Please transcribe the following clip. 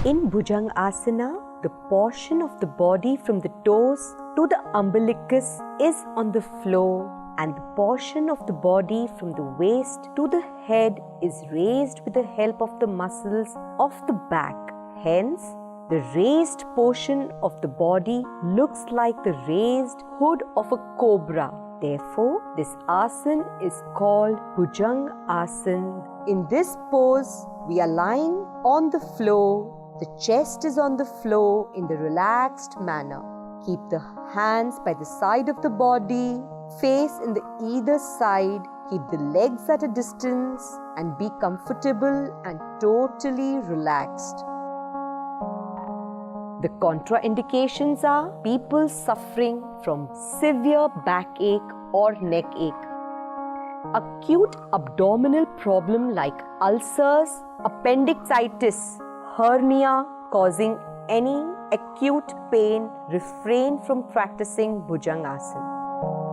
In Bhujangasana, the portion of the body from the toes to the umbilicus is on the floor, and the portion of the body from the waist to the head is raised with the help of the muscles of the back. Hence, the raised portion of the body looks like the raised hood of a cobra. Therefore, this asana is called Bhujangasana. In this pose, we are lying on the floor. The chest is on the floor in the relaxed manner. Keep the hands by the side of the body, face in the either side. Keep the legs at a distance and be comfortable and totally relaxed. The contraindications are people suffering from severe backache or neck ache, acute abdominal problem like ulcers, appendicitis, hernia causing any acute pain. Refrain from practicing Bhujangasana.